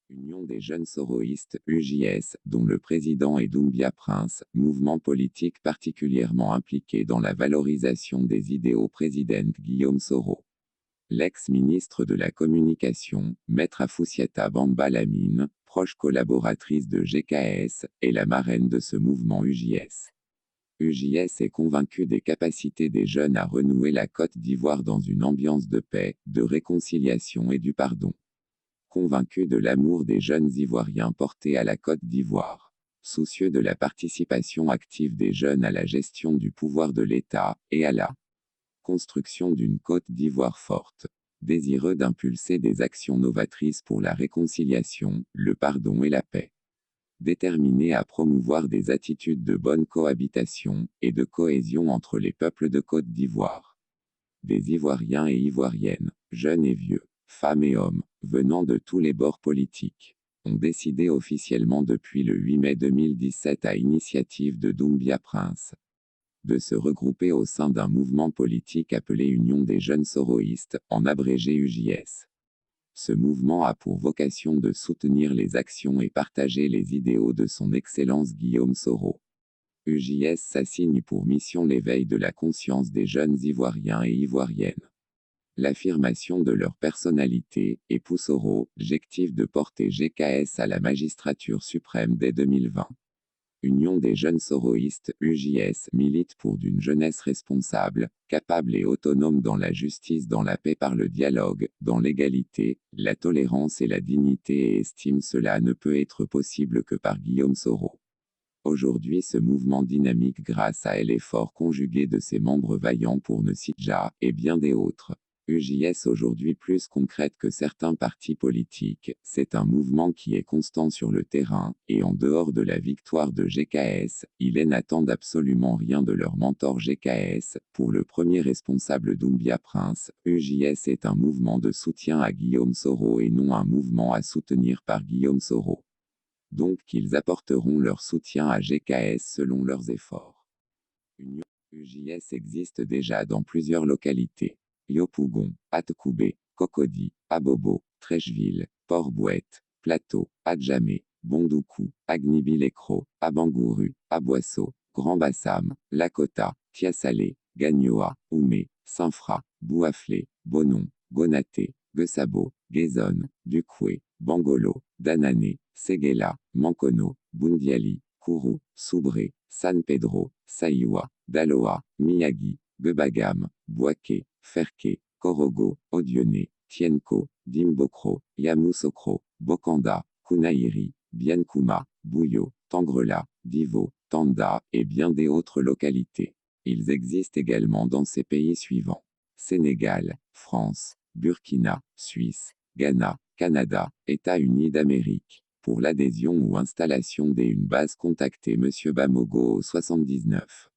Union des jeunes soroïstes, UJS, dont le président est Doumbia Prince, mouvement politique particulièrement impliqué dans la valorisation des idéaux président Guillaume Soro. L'ex-ministre de la Communication, Maître Afoussiata Bamba Lamine, proche collaboratrice de GKS, est la marraine de ce mouvement UJS. UJS est convaincu des capacités des jeunes à renouer la Côte d'Ivoire dans une ambiance de paix, de réconciliation et du pardon. Convaincu de l'amour des jeunes Ivoiriens portés à la Côte d'Ivoire. Soucieux de la participation active des jeunes à la gestion du pouvoir de l'État, et à la construction d'une Côte d'Ivoire forte. Désireux d'impulser des actions novatrices pour la réconciliation, le pardon et la paix. Déterminé à promouvoir des attitudes de bonne cohabitation, et de cohésion entre les peuples de Côte d'Ivoire. Des Ivoiriens et Ivoiriennes, jeunes et vieux, femmes et hommes, venant de tous les bords politiques, ont décidé officiellement depuis le 8 mai 2017 à initiative de Doumbia Prince, de se regrouper au sein d'un mouvement politique appelé Union des jeunes soroïstes, en abrégé UJS. Ce mouvement a pour vocation de soutenir les actions et partager les idéaux de son Excellence Guillaume Soro. UJS s'assigne pour mission l'éveil de la conscience des jeunes Ivoiriens et Ivoiriennes. L'affirmation de leur personnalité, et pousse Soro, objectif de porter GKS à la magistrature suprême dès 2020. Union des jeunes soroïstes, UJS, milite pour d'une jeunesse responsable, capable et autonome dans la justice, dans la paix par le dialogue, dans l'égalité, la tolérance et la dignité, et estime cela ne peut être possible que par Guillaume Soro. Aujourd'hui ce mouvement dynamique grâce à l'effort conjugué de ses membres vaillants pour ne citer Ja, et bien des autres. UJS aujourd'hui plus concrète que certains partis politiques, c'est un mouvement qui est constant sur le terrain, et en dehors de la victoire de GKS, ils n'attendent absolument rien de leur mentor GKS. Pour le premier responsable Doumbia Prince, UJS est un mouvement de soutien à Guillaume Soro et non un mouvement à soutenir par Guillaume Soro. Donc qu'ils apporteront leur soutien à GKS selon leurs efforts. Union UJS existe déjà dans plusieurs localités. Yopougon, Atkoubé, Cocody, Abobo, Trècheville, Port-Bouette, Plateau, Adjamé, Bondoukou, Agnibi-Lécro, Abangouru, Aboisseau, Grand-Bassam, Lakota, Tiasalé, Gagnoa, Oumé, Saint-Fra, Bouaflé, Bonon, Gonaté, Guessabo, Guézonne, Ducoué, Bangolo, Danané, Séguéla, Mankono, Bundiali, Kourou, Soubré, San Pedro, Saïwa, Daloa, Miyagi, Gebagam, Bouaké, Ferké, Korogo, Odioné, Tienko, Dimbokro, Yamoussoukro, Bokanda, Kounaïri, Biankouma, Bouyo, Tangrela, Divo, Tanda, et bien des autres localités. Ils existent également dans ces pays suivants: Sénégal, France, Burkina, Suisse, Ghana, Canada, États-Unis d'Amérique. Pour l'adhésion ou installation d'une base, contactez Monsieur Bamogo au 79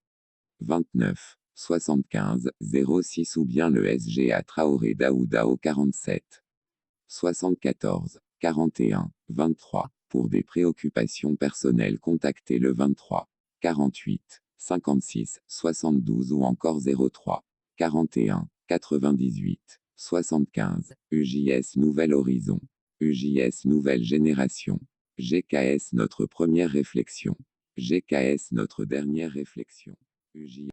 29 75 06 ou bien le SGA Traoré Daouda au 47 74 41 23. Pour des préoccupations personnelles, contactez le 23 48 56 72 ou encore 03 41 98 75. UJS Nouvel Horizon. UJS Nouvelle Génération. GKS notre première réflexion. GKS notre dernière réflexion. UJS